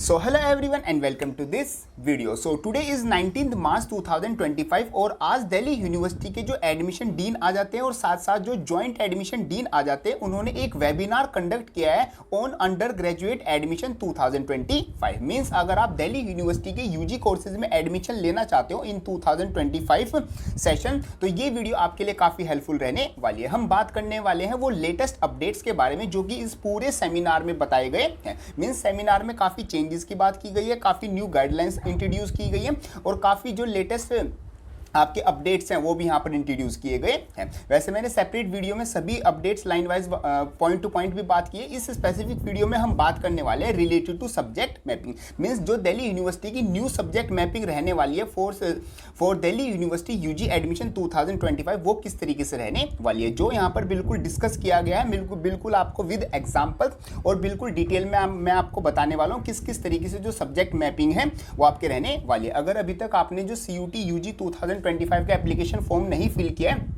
So hello everyone and welcome to this video. So today is 19th March 2025 और आज Delhi university के जो admission dean आ जाते हैं और साथ साथ जो जॉइंट एडमिशन डीन आ जाते हैं उन्होंने एक वेबिनार कंडक्ट किया है on under graduate admission 2025। Means अगर आप दिल्ली यूनिवर्सिटी के यूजी कोर्सेज में एडमिशन लेना चाहते हो इन 2025 सेशन तो ये वीडियो आपके लिए काफ़ी हेल्पफुल रहने वाली है। हम बात करने वाले हैं वो लेटेस्ट अपडेट्स के बारे में जो कि इस पूरे सेमिनार में बताए गए हैं। मींस सेमिनार में काफ़ी चेंजेस की बात की गई है, काफ़ी न्यू गाइडलाइंस इंट्रोड्यूस की गई है और काफ़ी जो लेटेस्ट आपके अपडेट्स हैं वो भी यहाँ पर इंट्रोड्यूस किए गए हैं। वैसे मैंने सेपरेट वीडियो में सभी updates line wise point two point भी बात की है। इस स्पेसिफिक वीडियो में हम बात करने वाले हैं related to subject mapping. Means जो दिल्ली यूनिवर्सिटी की न्यू सब्जेक्ट मैपिंग रहने वाली है for Delhi university UG admission 2025 वो किस तरीके से रहने वाली है, जो यहाँ पर बिल्कुल डिस्कस किया गया है। बिल्कुल आपको विद एग्जाम्पल और बिल्कुल डिटेल में मैं आपको बताने वाला हूँ किस किस तरीके से जो सब्जेक्ट मैपिंग है वो आपके रहने वाली है। अगर अभी तक आपने जो CUT UG 2025 का एप्लीकेशन फॉर्म नहीं फिल किया है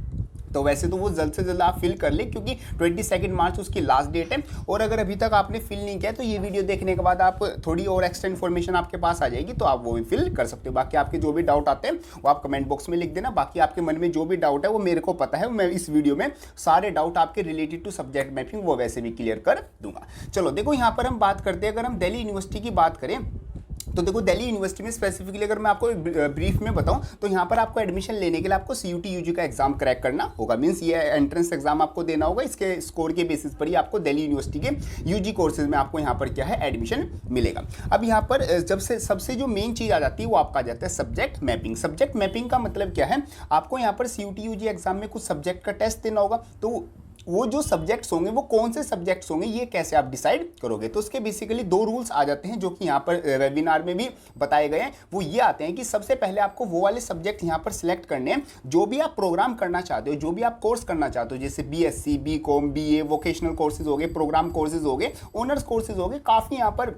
तो वैसे तो वो जल्द से जल्द आप फिल कर ले क्योंकि 22 मार्च उसकी लास्ट डेट है। और अगर अभी तक आपने फिल नहीं किया तो ये वीडियो देखने के बाद आप थोड़ी और एक्स्ट्रा इन्फॉर्मेशन आपके पास आ जाएगी तो आप वो भी फिल कर सकते हो। बाकी आपके जो भी डाउट आते हैं वो आप कमेंट बॉक्स में लिख देना। बाकी आपके मन में जो भी डाउट है वो मेरे को पता है, मैं इस वीडियो में सारे डाउट आपके रिलेटेड टू सब्जेक्ट मैपिंग वो वैसे भी क्लियर कर दूंगा। चलो देखो यहाँ पर हम बात करते हैं, अगर हम दिल्ली यूनिवर्सिटी की बात करें तो देखो दिल्ली यूनिवर्सिटी में स्पेसिफिकली अगर मैं आपको ब्रीफ में बताऊं तो यहाँ पर आपको एडमिशन लेने के लिए आपको CUT UG का एग्जाम क्रैक करना होगा। मींस ये एंट्रेंस एग्जाम आपको देना होगा, इसके स्कोर के बेसिस पर ही आपको दिल्ली यूनिवर्सिटी के UG कोर्सेज में आपको यहाँ पर क्या है एडमिशन मिलेगा। अब यहाँ पर जब से सबसे जो मेन चीज़ आ जाती है वो आपका आ जाता है सब्जेक्ट मैपिंग। सब्जेक्ट मैपिंग का मतलब क्या है, आपको यहाँ पर CUT UG एग्जाम में कुछ सब्जेक्ट का टेस्ट देना होगा तो वो जो सब्जेक्ट्स होंगे वो कौन से सब्जेक्ट्स होंगे ये कैसे आप डिसाइड करोगे। तो उसके बेसिकली दो रूल्स आ जाते हैं जो कि यहाँ पर वेबिनार में भी बताए गए हैं। वो ये आते हैं कि सबसे पहले आपको वो वाले सब्जेक्ट यहाँ पर सिलेक्ट करने हैं जो भी आप प्रोग्राम करना चाहते हो, जो भी आप कोर्स करना चाहते हो, जैसे BSc BCom BA vocational courses हो गए, प्रोग्राम कोर्सेज हो गए, ऑनर्स कोर्सेज हो गए, काफ़ी यहाँ पर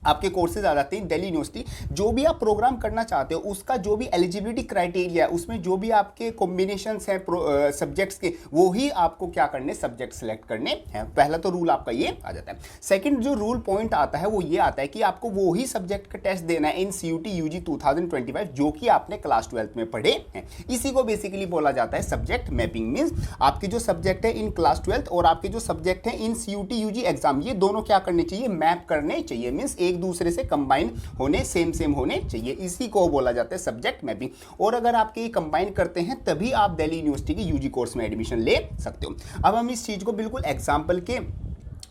आपके कोर्सेज आ जाते हैं दिल्ली यूनिवर्सिटी। जो भी आप प्रोग्राम करना चाहते हो उसका जो भी एलिजिबिलिटी क्राइटेरिया है उसमें जो भी आपके कॉम्बिनेशंस हैं सब्जेक्ट्स के वो ही आपको क्या करने सब्जेक्ट सेलेक्ट करने हैं। पहला तो रूल आपका ये आ जाता है। सेकंड जो रूल पॉइंट आता है वो ये आता है कि आपको वो ही सब्जेक्ट का टेस्ट देना है इन CUT UG 2025 जो कि आपने क्लास 12th में पढ़े हैं। इसी को बेसिकली बोला जाता है सब्जेक्ट मैपिंग। मीन्स आपके जो सब्जेक्ट है इन क्लास 12th और आपके जो सब्जेक्ट है इन CUT UG एग्जाम ये दोनों क्या करने चाहिए, मैप करने चाहिए। मीन्स एक दूसरे से कंबाइन होने सेम होने चाहिए, इसी को बोला जाता है सब्जेक्ट मैपिंग। और अगर आपके ये कंबाइन करते हैं तभी आप दिल्ली यूनिवर्सिटी की UG कोर्स में एडमिशन ले सकते हो। अब हम इस चीज को बिल्कुल एग्जांपल के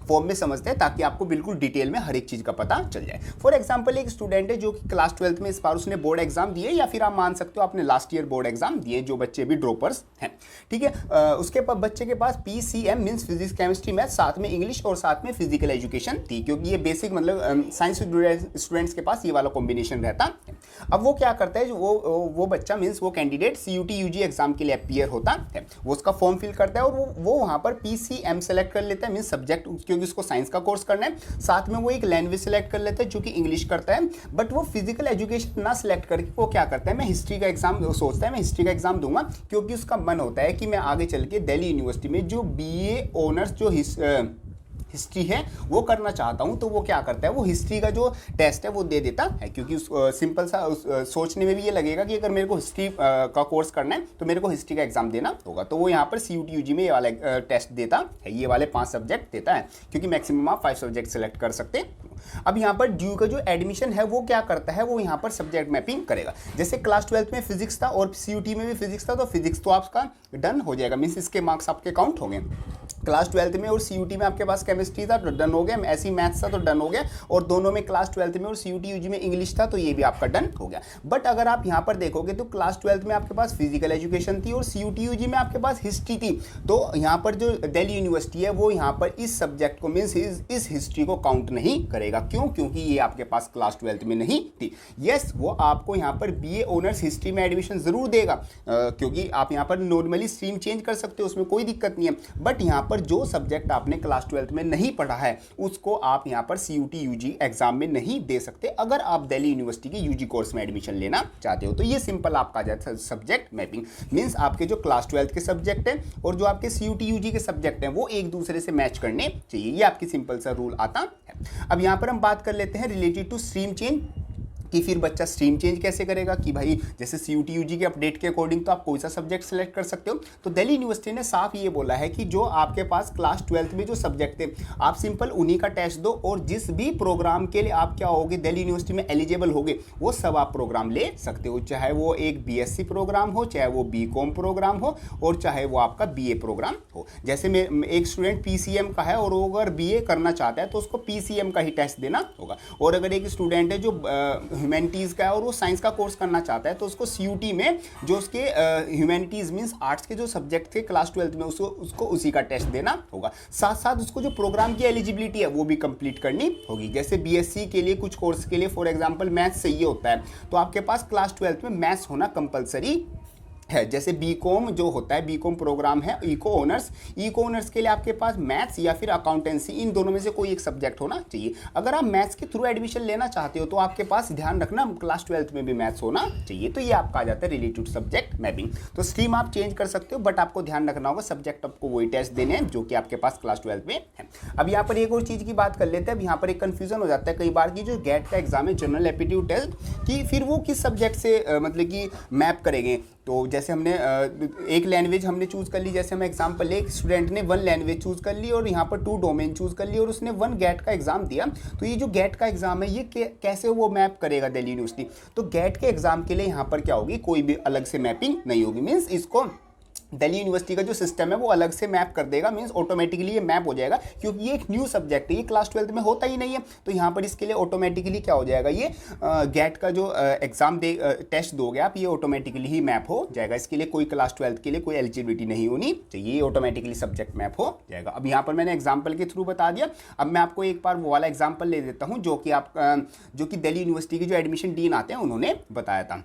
फॉर्म में समझते हैं ताकि आपको बिल्कुल डिटेल में हर एक चीज़ का पता चल जाए। फॉर एग्जांपल एक स्टूडेंट है जो कि क्लास 12th में इस बार उसने बोर्ड एग्जाम दिए या फिर आप मान सकते हो आपने लास्ट ईयर बोर्ड एग्जाम दिए, जो बच्चे भी ड्रॉपर्स हैं, ठीक है। उसके पास बच्चे के पास PCM means physics chemistry math साथ में इंग्लिश और साथ में फिजिकल एजुकेशन थी क्योंकि ये बेसिक मतलब साइंस स्टूडेंट्स के पास ये वाला कॉम्बिनेशन रहता है। अब वो क्या करता है, वो बच्चा मीन्स वो कैंडिडेट CUT UG एग्जाम के लिए अपीयर होता है, वो उसका फॉर्म फिल करता है और वो वहाँ पर PCM सेलेक्ट कर लेता है मीन्स सब्जेक्ट, क्योंकि उसको साइंस का कोर्स करना है। साथ में वो एक लैंग्वेज सेलेक्ट कर लेता है जो कि इंग्लिश करता है, बट वो फिजिकल एजुकेशन ना सिलेक्ट करके वो क्या करता है, मैं हिस्ट्री का एग्जाम सोचता है मैं हिस्ट्री का एग्जाम दूंगा क्योंकि उसका मन होता है कि मैं आगे चल के दिल्ली यूनिवर्सिटी में जो BA ऑनर्स जो हिस्ट्री है वो करना चाहता हूं। तो वो क्या करता है, वो हिस्ट्री का जो टेस्ट है वो दे देता है क्योंकि सिंपल सा सोचने में भी ये लगेगा कि अगर मेरे को हिस्ट्री का कोर्स करना है तो मेरे को हिस्ट्री का एग्जाम देना होगा। तो वो यहाँ पर CUT UG में ये वाला टेस्ट देता है, ये वाले 5 सब्जेक्ट देता है क्योंकि मैक्सिमम आप 5 सब्जेक्ट सेलेक्ट कर सकते हैं। अब यहाँ पर ड्यू का जो एडमिशन है वो क्या करता है, वो यहाँ पर सब्जेक्ट मैपिंग करेगा। जैसे क्लास 12th में फिजिक्स था और CUT में भी फिजिक्स था तो फिजिक्स तो आपका डन हो जाएगा, मीन्स इसके मार्क्स आपके काउंट हो गए। क्लास 12th में और CUT में आपके पास केमिस्ट्री था तो डन हो गया, ऐसी मैथ्स था तो डन हो गया, और दोनों में क्लास 12th में और CUT UG में इंग्लिश था तो ये भी आपका डन हो गया। बट अगर आप यहाँ पर देखोगे तो क्लास 12th में आपके पास फिजिकल एजुकेशन थी और CUT UG में आपके पास हिस्ट्री थी, तो यहाँ पर जो दिल्ली यूनिवर्सिटी है वो यहाँ पर इस सब्जेक्ट को मीन्स इस हिस्ट्री को काउंट नहीं करेगा। क्यों? क्योंकि ये आपके पास क्लास 12th में नहीं थी। यस, वो आपको यहाँ पर BA ऑनर्स हिस्ट्री में एडमिशन जरूर देगा क्योंकि आप यहाँ पर नॉर्मली स्ट्रीम चेंज कर सकते हो, उसमें कोई दिक्कत नहीं है। बट यहाँ पर जो सब्जेक्ट आपने क्लास 12th में नहीं पढ़ा है उसको आप यहाँ पर CUT UG एग्जाम में नहीं दे सकते अगर आप दिल्ली यूनिवर्सिटी के UG कोर्स में एडमिशन लेना चाहते हो। तो ये सिंपल आपका आ जाता है सब्जेक्ट मैपिंग। मीन्स आपके जो क्लास 12th के सब्जेक्ट हैं और जो आपके CUT UG के सब्जेक्ट हैं वो एक दूसरे से मैच करने चाहिए। ये आपकी सिंपल सा रूल आता है। अब यहाँ पर हम बात कर लेते हैं रिलेटेड टू स्ट्रीम चेंज कि फिर बच्चा स्ट्रीम चेंज कैसे करेगा कि भाई जैसे CUT UG के अपडेट के अकॉर्डिंग तो आप कोई सा सब्जेक्ट सेलेक्ट कर सकते हो। तो दिल्ली यूनिवर्सिटी ने साफ ये बोला है कि जो आपके पास क्लास 12th में जो सब्जेक्ट थे आप सिंपल उन्हीं का टेस्ट दो और जिस भी प्रोग्राम के लिए आप क्या होगे दिल्ली यूनिवर्सिटी में एलिजिबल होगे वो सब आप प्रोग्राम ले सकते हो, चाहे वो एक BSc प्रोग्राम हो, चाहे वो BCom प्रोग्राम हो और चाहे वो आपका BA प्रोग्राम हो। जैसे मैं एक स्टूडेंट PCM का है और वो अगर BA करना चाहता है तो उसको PCM का ही टेस्ट देना होगा। और अगर एक स्टूडेंट है जो ह्यूमैनिटीज़ का है और वो साइंस का कोर्स करना चाहता है तो उसको CUT में जो उसके ह्यूमैनिटीज़ मींस आर्ट्स के जो सब्जेक्ट थे क्लास 12th में उसको उसी का टेस्ट देना होगा। साथ साथ उसको जो प्रोग्राम की एलिजिबिलिटी है वो भी कंप्लीट करनी होगी। जैसे BSc के लिए कुछ कोर्स के लिए फॉर एग्जांपल मैथ्स चाहिए होता है तो आपके पास क्लास 12th में मैथ्स होना कंपलसरी है। जैसे BCom जो होता है BCom प्रोग्राम है इको ऑनर्स के लिए आपके पास मैथ्स या फिर अकाउंटेंसी इन दोनों में से कोई एक सब्जेक्ट होना चाहिए। अगर आप मैथ्स के थ्रू एडमिशन लेना चाहते हो तो आपके पास ध्यान रखना क्लास 12th में भी मैथ्स होना चाहिए। तो ये आपका आ जाता है रिलेटेड सब्जेक्ट मैपिंग। तो स्ट्रीम आप चेंज कर सकते हो बट आपको ध्यान रखना होगा सब्जेक्ट आपको वही टेस्ट देने हैं जो कि आपके पास क्लास 12th में है। अब यहाँ पर एक और चीज़ की बात कर लेते हैं। अब यहाँ पर एक कन्फ्यूजन हो जाता है कई बार की जो गेट का एग्जाम है जनरल एप्टीट्यूड टेस्ट कि फिर वो किस सब्जेक्ट से मतलब कि मैप करेंगे। तो जैसे हमने एक लैंग्वेज हमने चूज़ कर ली, जैसे हम एग्जांपल एक स्टूडेंट ने 1 लैंग्वेज चूज़ कर ली और यहाँ पर 2 डोमेन चूज़ कर ली और उसने 1 गेट का एग्जाम दिया। तो ये जो गेट का एग्जाम है ये कैसे वो मैप करेगा दिल्ली यूनिवर्सिटी। तो गेट के एग्जाम के लिए यहाँ पर क्या होगी कोई भी अलग से मैपिंग नहीं होगी। मीन्स इसको दिल्ली यूनिवर्सिटी का जो सिस्टम है वो अलग से मैप कर देगा। मीन्स ऑटोमेटिकली ये मैप हो जाएगा क्योंकि ये एक न्यू सब्जेक्ट है, ये क्लास 12th में होता ही नहीं है। तो यहाँ पर इसके लिए ऑटोमेटिकली क्या हो जाएगा ये गेट का जो एग्जाम टेस्ट दोगे आप ये ऑटोमेटिकली ही मैप हो जाएगा। इसके लिए कोई क्लास 12th के लिए कोई एलिजिबिलिटी नहीं होनी चाहिए, ये ऑटोमेटिकली सब्जेक्ट मैप हो जाएगा। अब यहाँ पर मैंने एग्जाम्पल के थ्रू बता दिया। अब मैं आपको एक बार वो वाला एग्जाम्पल ले देता हूँ जो कि दिल्ली यूनिवर्सिटी के जो एडमिशन डीन आते हैं उन्होंने बताया था।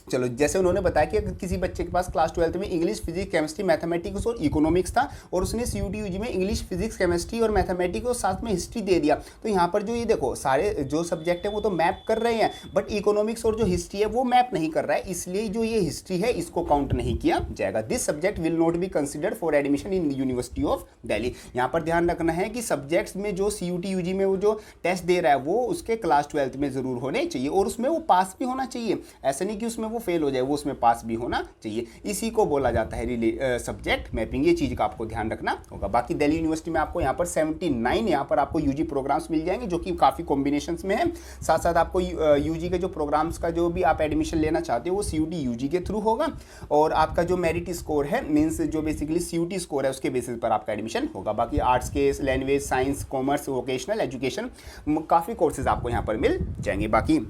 चलो जैसे उन्होंने बताया कि अगर किसी बच्चे के पास क्लास 12th में इंग्लिश, फिजिक्स, केमिस्ट्री, मैथमेटिक्स और इकोनॉमिक्स था और उसने CUT UG में इंग्लिश, फिजिक्स, केमिस्ट्री और मैथमेटिक्स और साथ में हिस्ट्री दे दिया तो यहाँ पर जो ये देखो सारे जो सब्जेक्ट है वो तो मैप कर रहे हैं बट इकोनॉमिक्स और जो हिस्ट्री है वो मैप नहीं कर रहा है, इसलिए जो ये हिस्ट्री है इसको काउंट नहीं किया जाएगा। This subject will not be considered for admission in university of Delhi. यहाँ पर ध्यान रखना है कि सब्जेक्ट्स में जो CUT UG में वो जो टेस्ट दे रहा है वो उसके क्लास 12th में ज़रूर होने चाहिए और उसमें वो पास भी होना चाहिए। ऐसा नहीं कि उसमें वो फेल हो जाए, वो उसमें पास भी होना चाहिए। इसी को बोला जाता है सब्जेक्ट मैपिंग। ये चीज़ का आपको ध्यान रखना होगा। बाकी दिल्ली यूनिवर्सिटी में आपको यहाँ पर 79 यहाँ पर आपको UG प्रोग्राम्स मिल जाएंगे जो कि काफ़ी कॉम्बिनेशंस में है। साथ साथ आपको UG के जो प्रोग्राम्स का जो भी आप एडमिशन लेना चाहते हो वो CUT UG के थ्रू होगा और आपका जो मेरिट स्कोर है मीन्स जो बेसिकली CUT स्कोर है उसके बेसिस पर आपका एडमिशन होगा। बाकी आर्ट्स के, language, science, commerce, vocational education काफ़ी कोर्सेज आपको यहाँ पर मिल जाएंगे। बाकी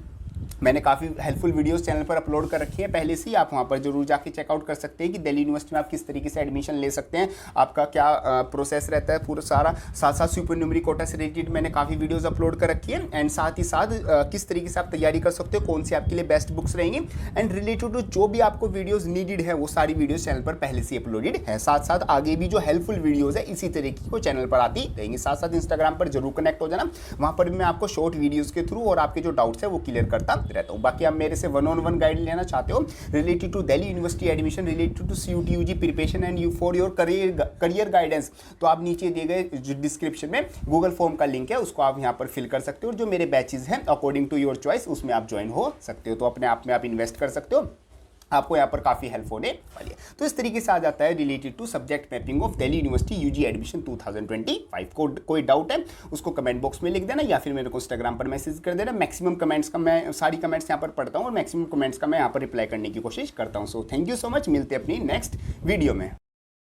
मैंने काफ़ी हेल्पफुल वीडियोस चैनल पर अपलोड कर रखी है पहले से ही, आप वहाँ पर जरूर जाके चेकआउट कर सकते हैं कि दिल्ली यूनिवर्सिटी में आप किस तरीके से एडमिशन ले सकते हैं, आपका क्या प्रोसेस रहता है पूरा सारा। साथ साथ सुपर न्यूमेरिक कोटा से रिलेटेड मैंने काफ़ी वीडियोस अपलोड कर रखी है एंड साथ ही साथ किस तरीके से आप तैयारी कर सकते हो, कौन सी आपके लिए बेस्ट बुक्स रहेंगी एंड रिलेटेड टू जो भी आपको वीडियोज़ नीडेड है वो सारी वीडियोज़ चैनल पर पहले से अपलोडेड है। साथ साथ आगे भी जो हेल्पफुल वीडियोज़ है इसी तरीके को चैनल पर आती रहेंगी। साथ साथ इंस्टाग्राम पर जरूर कनेक्ट हो जाना, वहाँ पर भी मैं आपको शॉर्ट वीडियोज़ के थ्रू और आपके जो डाउट्स है वो क्लियर करता रहता हूँ। बाकी आप मेरे से 1-on-1 गाइड लेना चाहते हो related to Delhi university admission, related to CUT UG preparation and you for your career guidance, तो आप नीचे दिए गए जो डिस्क्रिप्शन में गूगल फॉर्म का लिंक है उसको आप यहाँ पर फिल कर सकते हो और जो मेरे बैचेज हैं अकॉर्डिंग टू योर चॉइस उसमें आप ज्वाइन हो सकते हो। तो अपने आप में आप इन्वेस्ट कर सकते हो, आपको यहाँ पर काफ़ी हेल्प होने वाली है। तो इस तरीके से आ जाता है related to subject mapping of Delhi university UG admission 2025 को। कोई डाउट है उसको कमेंट बॉक्स में लिख देना या फिर मेरे को इंस्टाग्राम पर मैसेज कर देना। मैक्सिमम कमेंट्स का मैं सारी कमेंट्स यहाँ पर पढ़ता हूँ और मैक्सिमम कमेंट्स का मैं यहाँ पर रिप्लाई करने की कोशिश करता हूँ। So thank you so much, मिलते हैं अपनी नेक्स्ट वीडियो में।